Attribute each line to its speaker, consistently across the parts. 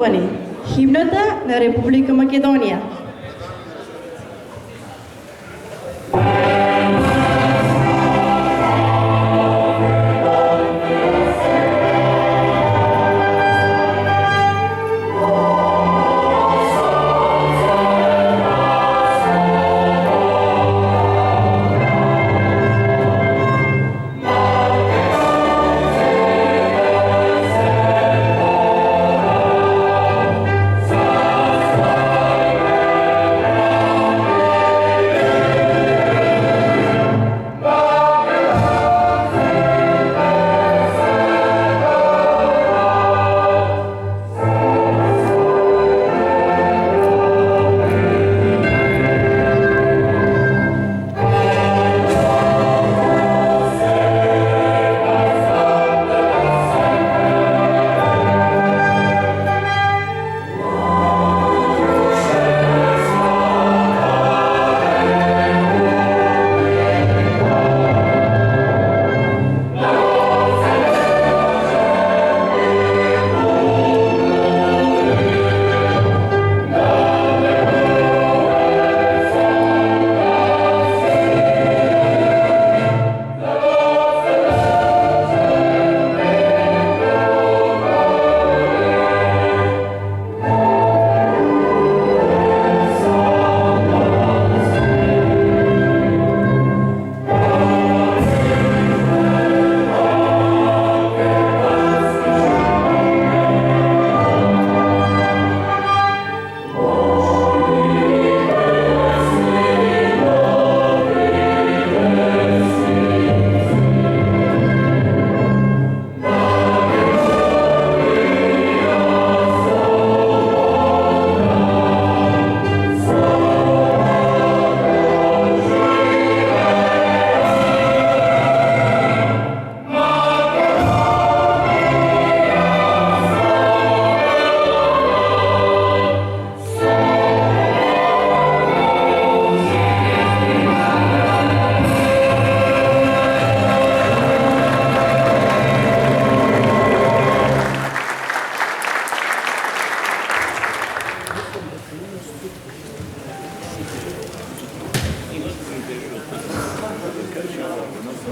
Speaker 1: Химната на Република Македонија.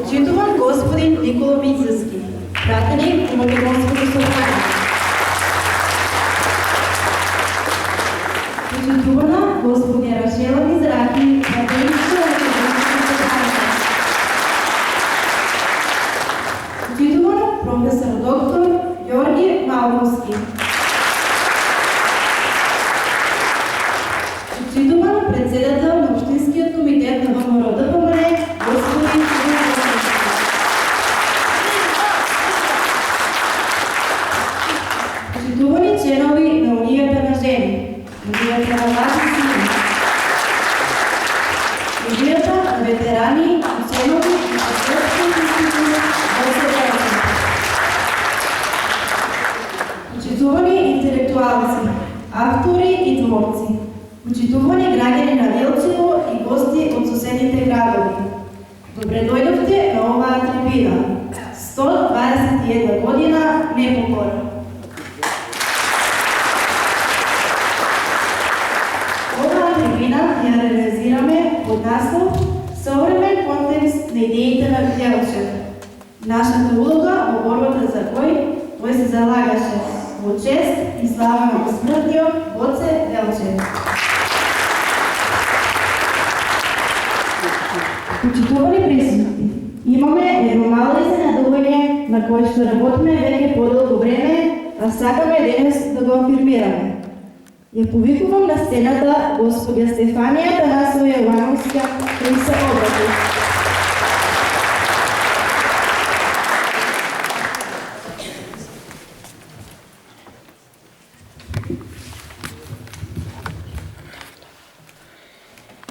Speaker 1: Почитуван господин Никола Мицевски, пратеник у Македонското собрание. Почитувана господин Рашела Мизраки, пратеник у Македонското собрание. Почитуван професор доктор Георги Малковски. Почитуван председател на Общинският комитет на ВМРО ДПМН, господин Почитувани членови на Унијата на жени, Унијата на млади сили, Унијата на ветерани и членови на Светскиот институт Гоце Делчев. Почитувани интелектуалци, автори и творци, почитувани граѓани на Делчево и гости од соседните градови. Добре дојдовте на оваа трибина. 121 година непокора. Оваа трибина ја реализираме под наслов Современ контекст на идеите на Делчев. Нашата улога во борбата за кој се залагаше во чест и слава на посмртниот Гоце Делчев. Почитувани присутни, имаме едно мало изненадување на кое што работиме веќе подолго време, а сакаме денес да го афирмираме. Ја повикувам на сцената господја Стефанија Танасова Јовановска кој се обрати.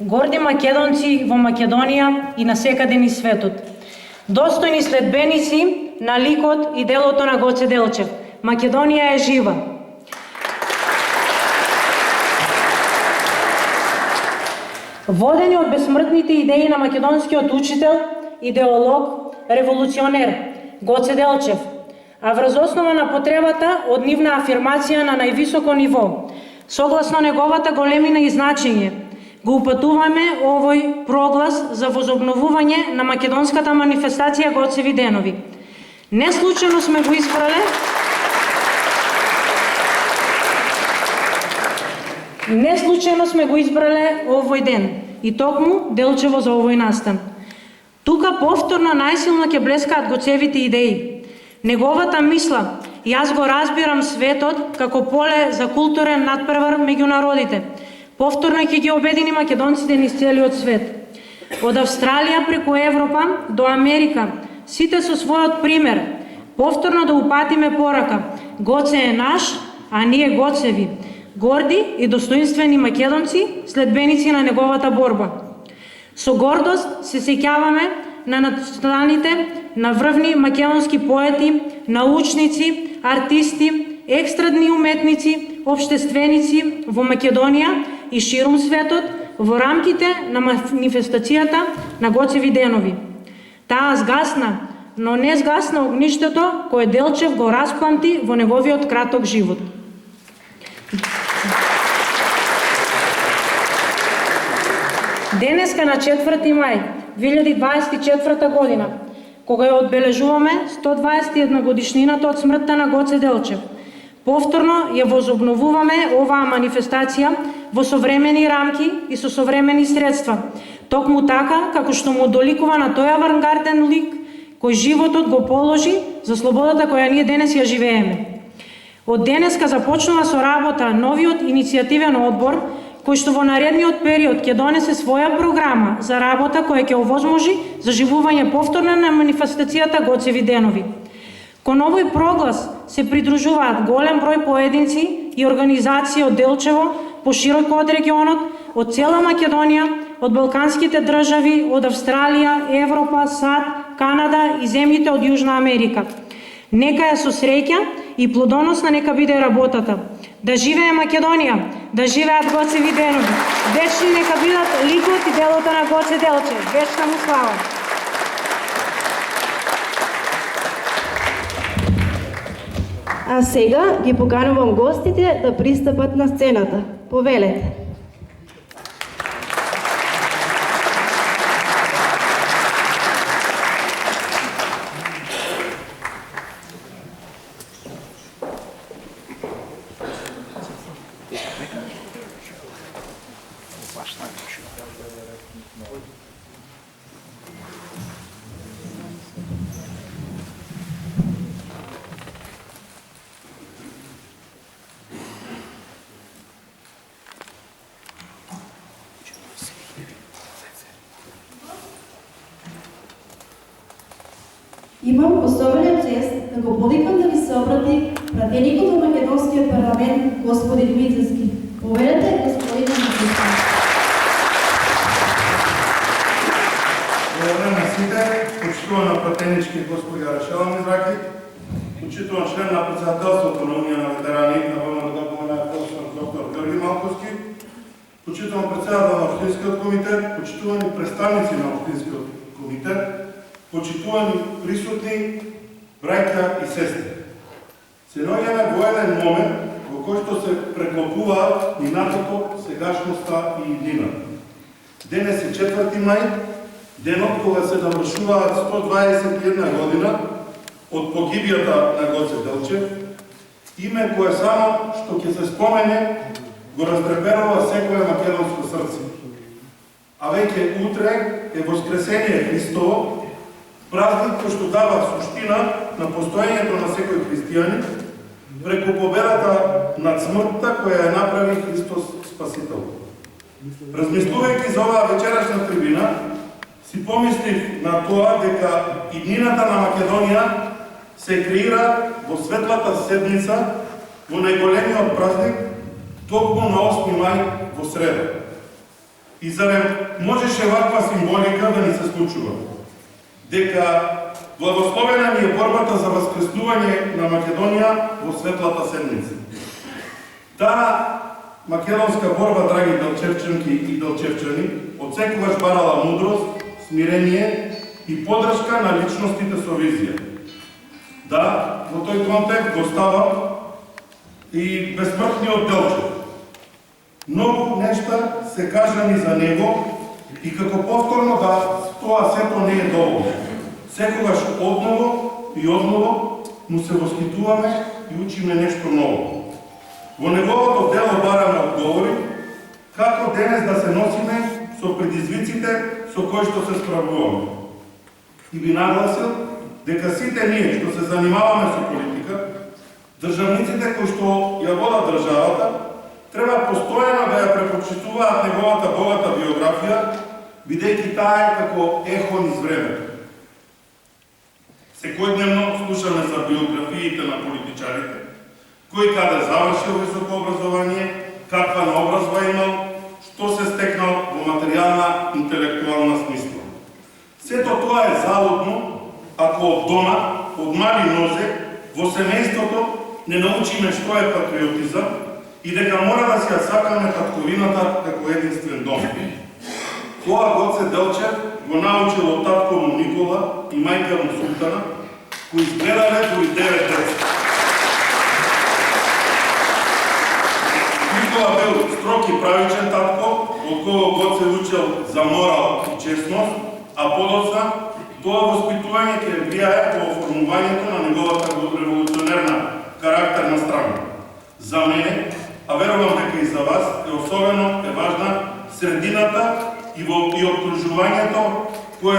Speaker 2: Горди македонци во Македонија и насекаде низ светот. Достојни следбеници на ликот и делото на Гоце Делчев. Македонија е жива. Водени од безсмртните идеи на македонскиот учител, идеолог, револуционер Гоце Делчев, а врз основа на потребата од нивна афирмација на највисоко ниво, согласно неговата големина и значење, го упатуваме овој проглас за возобновување на македонската манифестација Гоцеви денови. Не случајно сме го избрале овој ден и токму Делчево за овој настан. Тука повторно најсилно ќе блескаат Гоцевите идеи. Неговата мисла, јас го разбирам светот како поле за културен надпревар меѓу народите. Повторно ќе ги обедини македонците низ целиот свет. Од Австралија преку Европа до Америка, сите со својот пример, повторно да упатиме порака. Гоце е наш, а ние Гоцеви, горди и достоинствени македонци, следбеници на неговата борба. Со гордост се сеќаваме на настаните на врвни македонски поети, научници, артисти, екстрадни уметници, обштественици во Македонија и ширум светот во рамките на манифестацијата на Гоцеви денови. Таа згасна, но не згасна огништето кое Делчев го распламти во неговиот краток живот. Денеска на 4 мај 2024 година, кога ја одбележуваме 121 годишнината од смртта на Гоце Делчев, повторно ја возобновуваме оваа манифестација во современи рамки и со современи средства, токму така како што му доликува на тој авангарден лик кој животот го положи за слободата која ние денес ја живееме. Од денеска започнува со работа новиот иницијативен одбор, кој што во наредниот период ќе донесе своја програма за работа која ќе овозможи заживување повторно на манифестацијата Гоцеви денови. Кон овој проглас се придружуваат голем број поединци и организации од Делчево, пошироко од регионот, од цела Македонија, од балканските држави, од Австралија, Европа, САД, Канада и земјите од Јужна Америка. Нека ја со среќа и плодоносна нека биде работата. Да живее Македонија, да живеат Гоцеви денови. Вечни нека бидат ликот и делото на Гоце Делчев. Вечна му слава.
Speaker 1: А сега ги поканувам гостите да пристапат на сцената. Повелете. Имам особена чест да го повикам да ви се обрати пратеникот во Македонскиот парламент, господин Мицевски. Повелете, господин Мицевски.
Speaker 3: Добар ден на сите, почитувана пратенички господја Рашела Мизраки, почитуван член на председателството на Унија на ветерани на ВМРО професор доктор Георги Малковски, почитуван председател на Општинскиот комитет, почитувани представници на Општинскиот комитет, почитувани присутни браќа и сестри. Се наоѓаме во еден момент во кој што се преклопуваат минатото, сегашноста и иднината. Денес е 4 мај, денот кога се навршуваат 121 година од погибијата на Гоце Делчев, име кое само што ќе се спомене го раздреперува секое македонско срце. А веќе утре е Воскресение Христово, празник кој што дава суштина на постоењето на секој христијанин преку победата над смртта која ја направи Христос Спасител. Размислувајќи за оваа вечерашна трибина, си помислив на тоа дека иднината на Македонија се креира во светлата седмица, во најголемиот празник, токму на 8 мај во среда. И зарем можеше ваква символика да ни се случува? Дека благословена ни е борбата за воскреснување на Македонија во светлата седмица. Таа македонска борба, драги делчевчанки и делчевчани, одсекогаш барала мудрост, смирение и поддршка на личностите со визија. Да, во тој контекст го става и безсмртниот Делчев. Многу нешта се кажани за него и како повторно да тоа сето не е доволно. Секогаш одново и одново му се восхитуваме и учиме нешто ново. Во неговото дело бараме одговори како денес да се носиме со предизвиците со кои што се справуваме. И би нагласил дека сите ние што се занимаваме со политика, државниците кои што ја водат државата, треба постојано да ја препочитуваат неговата богата биографија, бидејќи таа е како ехо низ времето. Секојдневно слушаме за биографиите на политичарите, кој каде завршил високо образование, каква наобразба имал, што се стекнал во материјална, интелектуална смисла. Сето тоа е залудно, ако од дома, од мали нозе, во семејството не научиме што е патриотизам и дека мора да си ја сакаме татковината како единствен дом. Тоа Гоце Делчев го научил од татко му Никола и мајка му Султана, кои изгледале дури 9 деца. Никола бил строг и правичен татко, од кого Гоце учил за морал и честност, а подоцна тоа воспитување ќе влијае по оформувањето на неговата револуционерна карактерна страна. За мене, а верувам дека и за вас, особено е важна средината и обкружувањето во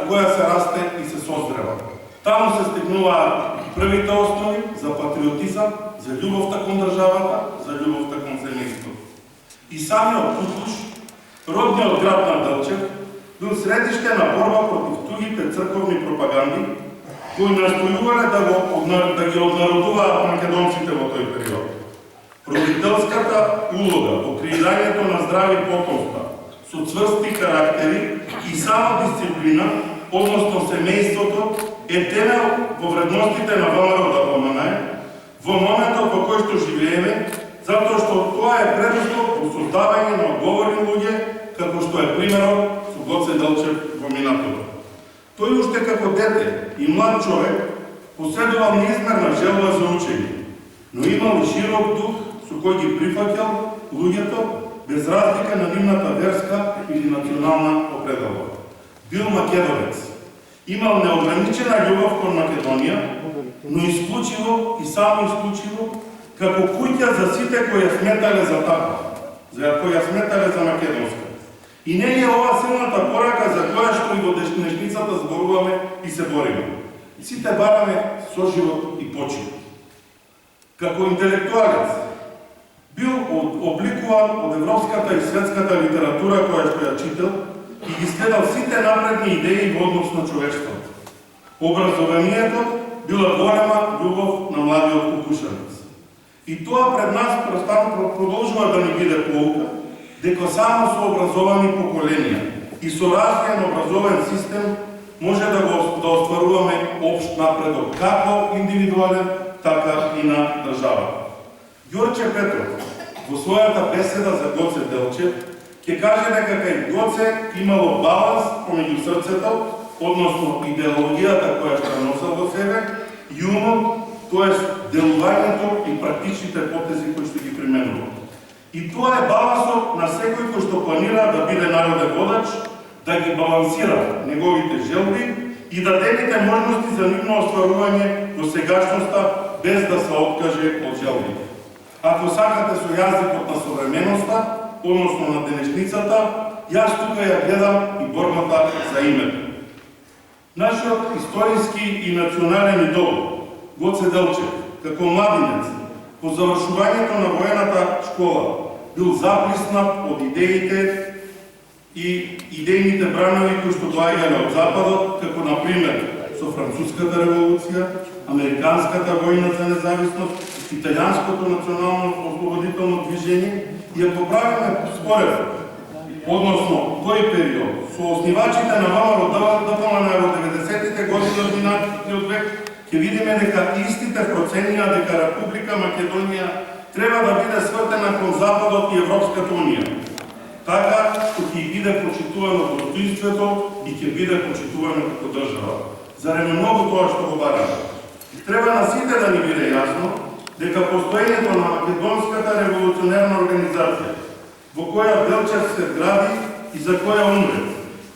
Speaker 3: која се расте и се созрева. Таму се стигнуваат првите основи за патриотизам, за љубовта кон државата, за љубовта кон семејството. И самиот Кукуш, родниот град на Делчев, бил средиште на борба против тугите црковни пропаганди, кои настојувале да ги однародуваат македонците во тој период. Родителската улога во креирањето на здрави потомства, со цврсти карактери и самодисциплина, односно семејството, е темел во вредностите на ВМРО-ДПМН во моментот во кој што живееме, затоа што тоа е предуслов во создавање на одговорни луѓе, како што е примерот со Гоце Делчев во минатото. Тој уште како дете и млад човек поседувал неизмерна желба за учење, но имал широк дух со кој ги прифаќал луѓето без разлика на нивната верска или национална определба. Бил македонец. Имал неограничена љубов кон Македонија, но исклучиво и само исклучиво како куќа за сите кои ја сметале за таква, кои ја сметале за македонска. И не е ова силната порака за која што и во денешницата зборуваме и се бориме. Сите бараме соживот и почит. Како интелектуалец бил обликуван од европската и светската литература која што ја читал и ги следал сите напредни идеи во однос на човештвото. Образованието била голема љубов на младиот кукушанец. И тоа пред нас продолжува да ни биде поука, дека само со образовани поколенија и со развиен образовен систем може да остваруваме општ напредок, како индивидуален, така и на државата. Ѓорче Петров, во својата беседа за Гоце Делчев, ќе каже дека кај Гоце имало баланс помеѓу срцето, односно идеологијата која што носел во себе, и умот, тоест делувањето и практичните потези кои што ги применува. И тоа е балансот на секој кој што планира да биде народен водач, да ги балансира неговите желби и да даде можности за нивно остварување во сегашноста без да се откаже од желбите. Ако сакате со јазикот на современоста, односно на денешницата, јас тука ја гледам и борбата за името. Нашиот историски и национален идол, Гоце Делчев, како младинец, по завршувањето на воената школа, бил заплиснат од идеите и идејните бранови кои што доаѓале од Западот, како например со Француската револуција, Американската војна за независност, Италијанското национално ослободително движење, и ако правиме споредба, односно тој период, со основачите на ВМРО-ДПМН во 90-тите години од минатиот век, ќе видиме дека истите проценија дека Република Македонија треба да биде свртена кон Западот и Европската Унија. Така што ќе биде почитувано достоинството и ќе биде почитувано како држава. Зарем е многу тоа што го бараме. Треба на сите да ни биде јасно дека постоењето на Македонската револуционерна организација, во која Делчев се гради и за која умре,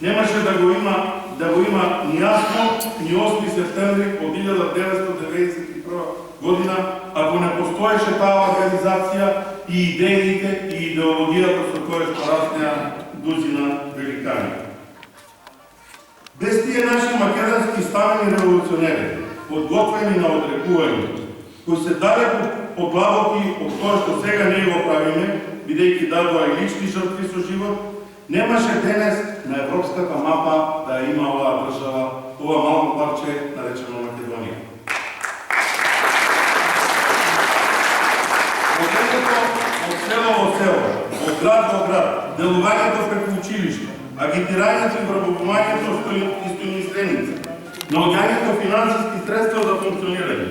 Speaker 3: немаше да го има ни јасно ни 8 септември од 1991 година, ако не постоеше таа организација и идеите и идеологијата со која што раснеа дузина великани. Без тие наши македонски ставени револуционери, подготвени на одрекување, кои се далеку подлабоки од тоа што сега ние го правиме, бидејќи дадоа и лични жртви со живот, немаше денес на европската мапа да има оваа држава, ова малко парче наречено Македонија. Од село во село, од град во град, делувањето преку училиште, агитирањето и врбувањето истоимисленици, наоѓањето финансиски средства за функционирање,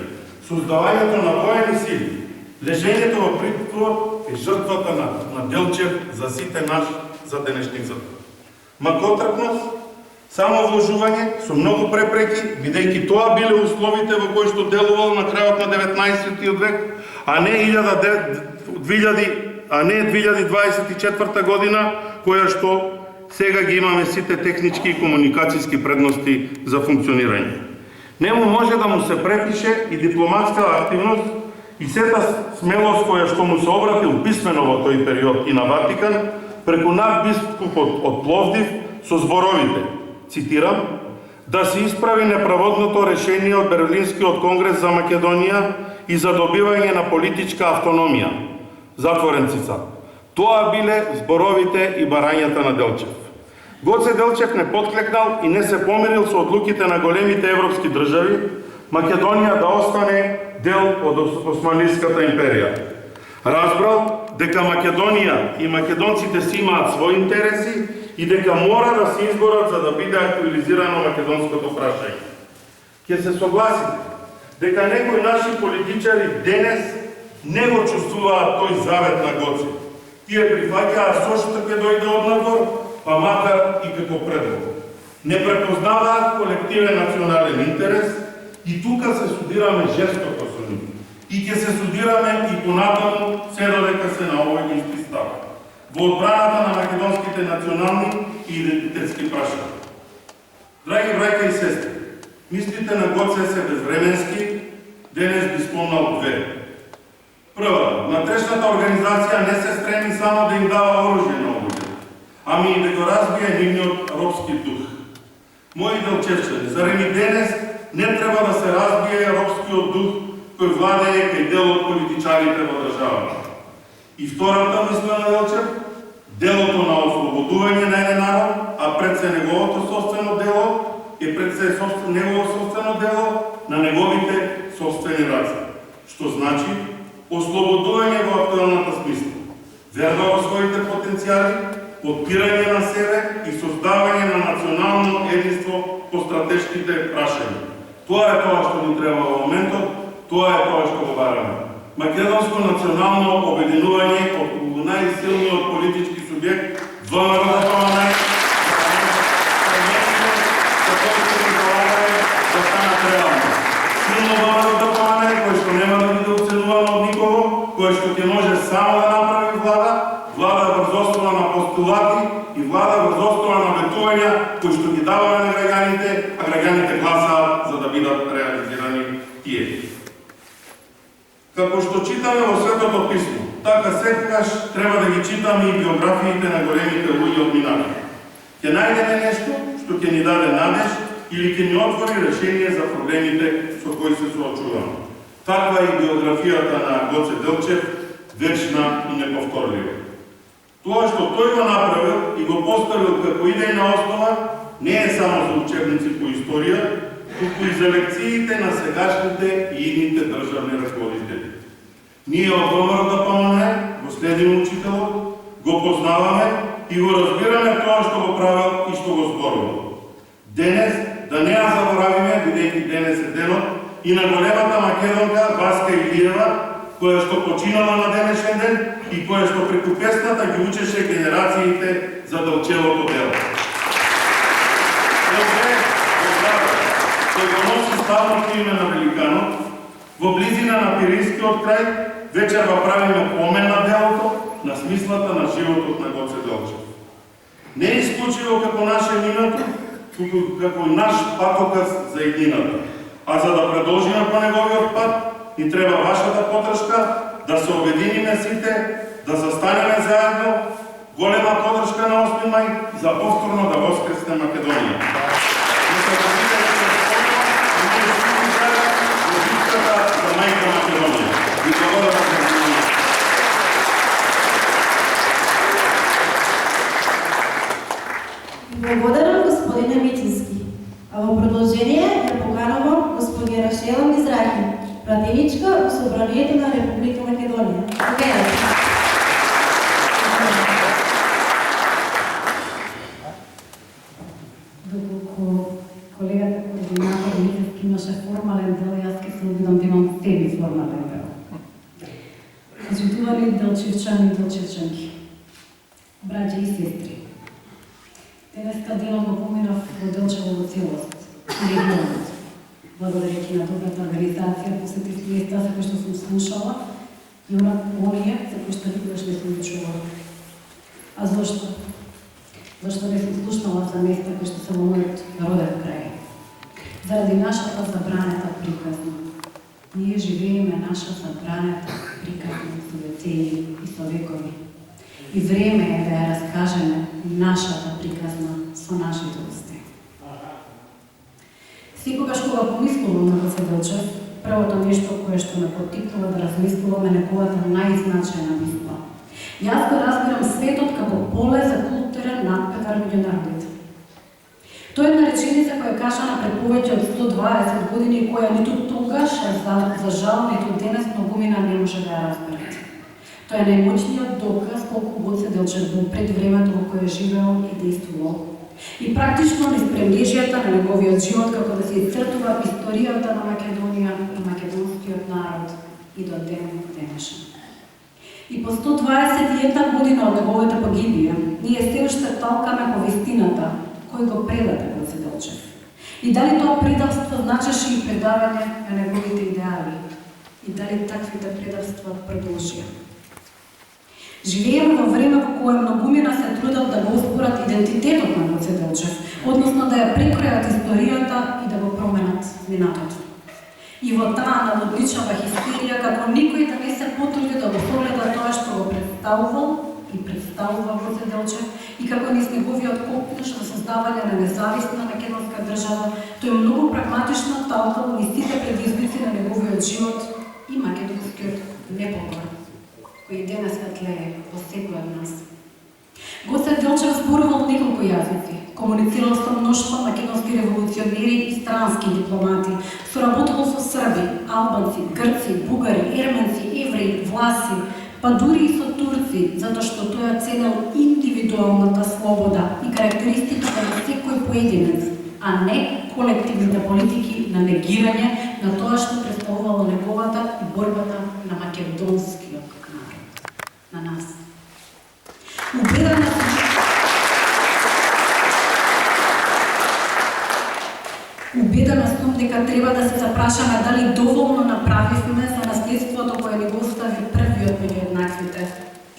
Speaker 3: создавањето на воени сили, лежењето во притвор е жртвата на Делчев за сите наш за денешницата. Макотрпност, само вложување со многу препреки, бидејќи тоа биле условите во кои што делувал на крајот на 19 век, а не 2024 година, која што сега ги имаме сите технички и комуникацијски предности за функционирање. Нему може да му се препише и дипломатска активност и сета смелост која што му се обратил писмено во тој период и на Ватикан, преку надбискупот од Пловдив со зборовите, цитирам, да се исправи неправодното решение од Берлинскиот конгрес за Македонија и за добивање на политичка автономија. Затворен цитат. Тоа биле зборовите и барањата на Делчев. Гоце Делчев не подклекнал и не се помирил со одлуките на големите европски држави Македонија да остане дел од Османлиската империја. Разбрал дека Македонија и македонците си имаат своји интереси и дека мора да се изборат за да биде актуализирано македонското прашање. Ќе се согласите дека некои наши политичари денес не го чувствуваат тој завет на Гоце. Тие прифаќаат со што ќе дојде од надвор, па макар и како предлог. Не препознаваат колективен национален интерес и тука се судираме жестоко со нив. И ќе се судираме и понатаму се додека се на овој исти став. Во одбраната на македонските национални и идентитетски прашања. Драги браќа и сестри, мислите на Гоце се безвременски, денес би спомнал две. Прва, натрешната организација не се стреми само да им дава оружје на овој, ами и да го разбие нивниот робски дух. Мои делчевчани, зарем и денес не треба да се разбие робскиот дух кој владее кај дел од политичарите во државата. И втората мисла на Делчев, делото на ослободување на еден народ, а пред се неговото собствено дело, и пред се негово собствено дело на неговите собствени раци. Што значи ослободување во актуелната смисла, верба во своите потенцијали, подпирање на себе и создавање на национално единство по стратешките прашања. Тоа е тоа што ни треба во моментот, тоа е тоа што го бараме. Македонско национално обединување околу најсилниот политички субјект, ВМРО да станат реално. Силно ВМРО кој што нема да биде оценувано од никого, кој што ќе може само да направи влада врз основа на постулати и влада врз основа на ветувања кои што ги даваме на граѓаните, а граѓаните гласаат за да бидат реализирани тие. Како што читаме во Светото писмо, така секогаш треба да ги читаме и биографиите на големите луѓе од минатото. Ќе најдеме нешто што ќе ни даде надеж или ќе ни отвори решение за проблемите со кои се соочуваме. Таква е и биографијата на Гоце Делчев, вечна и неповторлива. Тоа што тој го направил и го поставил како идејна основа не е само за учебници по историја, туку и за лекциите на сегашните и идните државни раководители. Ние од ВМРО ДПМНЕ го следиме учителот, го познаваме и го разбираме тоа што го правил и што го зборувал. Денес, да не ја заборавиме, бидејќи денес е денот, и на големата македонка Васка Илиева, која што починала на денешен ден и која што преку песната ги учеше генерациите за Делчевото дело. Тој го носи ставното име на великанот, Во близина на Пиринскиот крај, вечерва правиме помен на делото, на смислата на животот на Гоце Делчев. Не е исклучиво како наше минато, туку како наш патоказ за иднината. А за да продолжиме по неговиот пат, ни треба вашата подршка, да се обединиме сите, да застанеме заедно, голема подршка на 8 мај за повторно да воскресне Македонија. Да се посетите и ние сите заедно во битката за мајка Македонија. Ви благодарам за вниманието.
Speaker 1: Благодарам, господине Мичински. А во продолжение ја поканувам господја Рашела Мизраки, пратеничка во Собранието на Република Македонија.
Speaker 4: Доколку колегата координатор Мичински имаше формален дел, јас ке се обидам да имам себе формален дел. Почитувани делчевчани и делчевчанки, браќа и сестри, денеска делот го поминав во Делчево во целост, и регионот. Благодарејќи на добрата организација, посетив места за кои што сум слушала и оние за кои што никогаш не сум чувала. А зошто? Зашто не сум слушнала за места кои што се во мојот роден крај. Заради нашата забранета приказна. Ние живееме наша забранета приказна со децени и со векови. И време е да ја раскажеме нашата приказна со нашите усти. Секогаш кога помислувам на Гоце Делчев, првото нешто кое што ме поттикнува да размислувам е неговата најзначајна мисла. Јас го разбирам светот како поле за културен надпревар меѓу народите. Тоа е една реченица која кажа на пред повеќе од 120 години и која ниту тогаш, за жал, ниту денес многумина не може да ја разберат. Тоа е најмоćниот доказ колку Гоце Делчев бил пред времето во кое живеел и действувал. И практично низ премнежијата на неговиот живот како да се исцртува историјата на Македонија и македонскиот народ и до ден денешен. И по 121 година од неговата погибија, ние се уште талкаме по вистината кој го предаде Гоце Делчев. И дали тоа предавство значеше и предавање на неговите идеали? И дали таквите предавства продолжија? Живееме во време во кое многумина се трудат да го оспорат идентитетот на Гоце Делчев, односно да ја прекројат историјата и да го променат минатото. И во таа наводличава хистерија како никој да не се потруди да го погледа тоа што го представувал и представува Гоце Делчев и како низ неговиот копнеш на создавање на независна македонска држава, тој многу прагматично талкал низ сите предизвици на неговиот живот и македонскиот непокор, кој денес тлее во секој од нас. Гоце Делчев зборувал неколку јазици, комуницирал со мноштво македонски револуционери и странски дипломати, соработувал со срби, албанци, грци, бугари, ерменци, евреи, власи, па дури и со турци, затоа што тој ценел индивидуалната слобода и карактеристиките на секој поединец, а не колективните политики на негирање на тоа што представувало неговата и борбата на македонскиот народ, на нас. Убедена сум дека треба да се запрашаме дали доволно направивме за наследството кое ни го остави првиот меѓу еднаквите,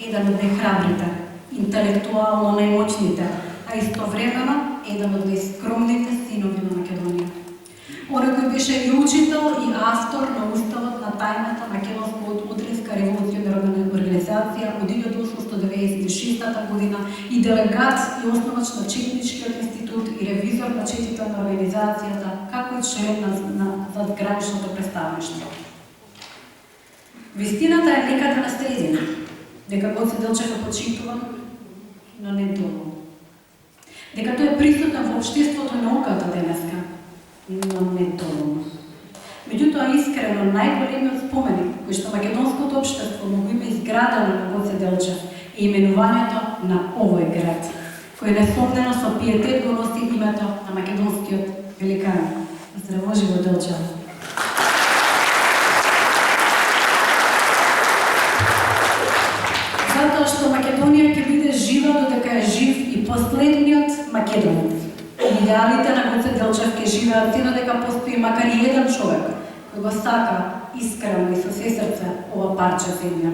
Speaker 4: еден од најхрабрите, интелектуално најмоćните, а истовремено еден од најскромните синови на Македонија. Оној кој беше и учител и автор на уставот на тајната македонско-удринска револуционерна организација од 1896 година и делегат и основач на Четничкиот институт и ревизор на четите на организацијата, како и член на задграничното представништво. Вистината е некаде на средина, дека Гоце Делчев е почитуван, но не доволно. Дека тој е присутен во општеството и науката денеска, но не доволно. Меѓутоа, искрено, најголемиот споменик кој што македонското општество му има изградено на Гоце Делчев е именувањето на овој град, кој несомнено со пиетет го носи името на македонскиот великан. Здраво живо Делчев! Затоа што Македонија ќе биде жива додека е жив и последниот македонец. Идеалите на Гоце Делчев ќе живеат сено дека постои макар и еден човек кој го сака искрено и со се срце ова парче земја.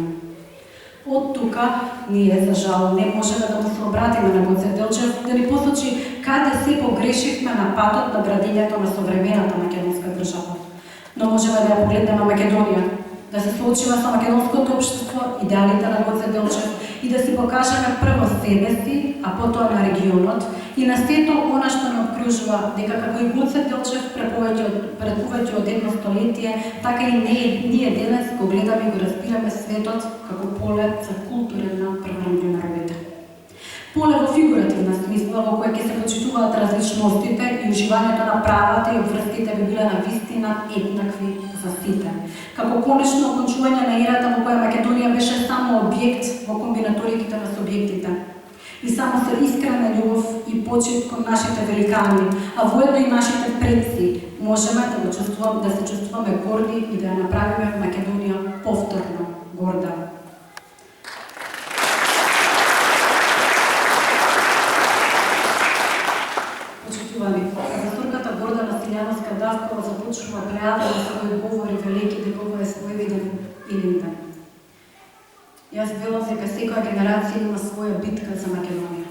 Speaker 4: Од тука ние, за жал, не можеме да му се обратиме на Гоце Делчев да ни посочи каде се погрешивме на патот на градењето на современата македонска држава. Но можеме да ја погледнеме Македонија, да се соочиме со македонското општество, идеалите на Гоце Делчев и да си покажеме прво себе си, а потоа на регионот и на сето она што не обкружува, дека како и Гоце Делчев пред повеќе од едно столетие, така и ние денес го гледаме и го разбираме светот како поле за културен напредок на народите. Поле во фигуративна смисла, во кој ќе се почитуваат различностите и уживањето на правата и обврските би биле на вистина еднакви за сите. Како конечно окончување на ерата во која Македонија беше само објект во комбинаториките на субјектите. И само со искрена љубов и почит кон нашите великани, а воедно и нашите предци, можеме да се чувствуваме горди и да ја направиме Македонија повторно горда. Професорката Гордана Стилјановска-Давкова започнува плејада на своји говори велики дека ова е своевиден Илинден. Јас велам дека секоја генерација има своја битка за Македонија.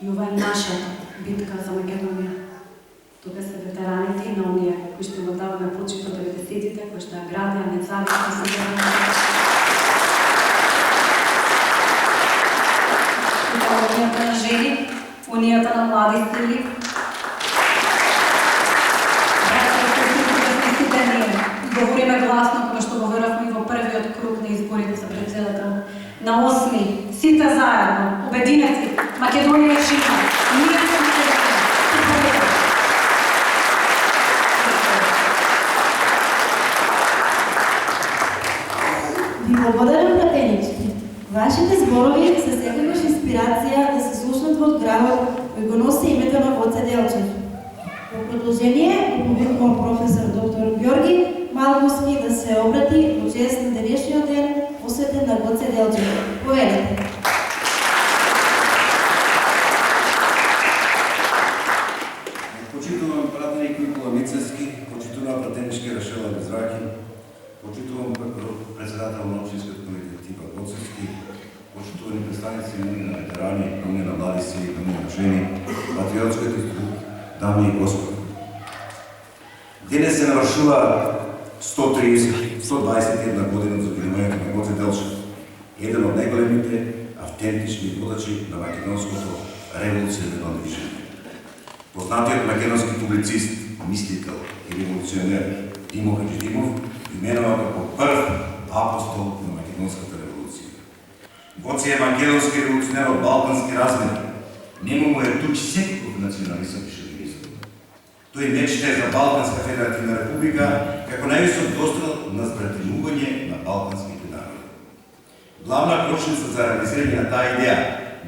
Speaker 4: И ова е нашата битка за Македонија. Тука се ветераните и на оние кои ще го даваме почит од 90-тите, кои ще ја градеа независна унијата на жени, унијата на млади сили, говориме гласно, кога што го веравме во првиот круг на изборите за председател. На 8, сите заедно, обединети, Македонија е жива. Ние сме Македонија.
Speaker 1: Ви благодарам, пратенички. Вашите зборови се секогаш инспирација да се слушнат во градот кој го носи името на Гоце Делчев. Во продолжение, повикувам професор доктор Георги Малковски да се обрати во чест на денешниот ден посветен на Гоце Делчев. Повелете.
Speaker 5: Почитувам пратеник Никола Мицевски, почитувам пратенички Рашела Мизраки, почитувам председател на Општинската колектива Гоцевски, почитувани представници на ветерани, на млади сили, на жени, Патриотскиот институт, дами и господи. Денес се навршува 121 година за загинувањето на Гоце Делчев, еден од најголемите автентични водачи на македонското револуционерно движење. Познатиот македонски публицист, мислител и револуционер Димо Хаџидимов именува како прв апостол на македонската револуција. Гоце е македонски револуционер од балкански размери. Нему му е тук секој националистот и шовинистот. Тој мечта за Балканска федеративна република како највисок достигнал на збратенување на балканските народи. Главна кочница за реализирање на таа идеја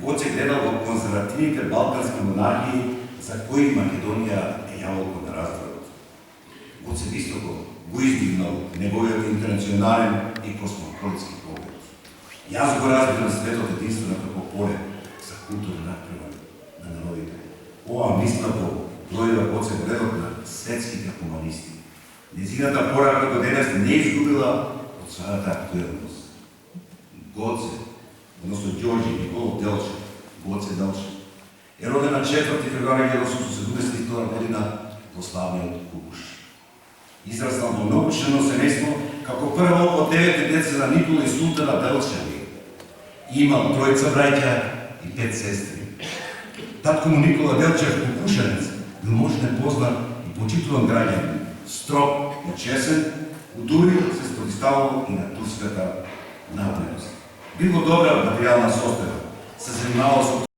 Speaker 5: Гоце гледал во конзервативните балкански монархии за кои Македонија е јаволко на раздорот. Гоце високо го издигнал неговиот интернационален и космополитски поглед. Јас го разбирам светот единствено како поле за културен напредок на народите. Ова мисла го дојде Гоце гледот на светските хуманисти. Незината порака до денес не изгубила од својата актуелност. Гоце, односно Ѓорѓе Николов Делчев, Гоце Делчев, е роден на 4 февруари 1872 година во славниот Кукуш. Израснал во научено семејство како прво од 9 деца на Никола и Султана Делчеви. Имал 3 браќа и 5 сестри. Татко му Никола Делчев, Кукушанец, бил можен познат и почитуван граѓанин, строг и чесен, дури се спротивставал и на турската напредност. Бил во добра материјална состојба, се занимавал со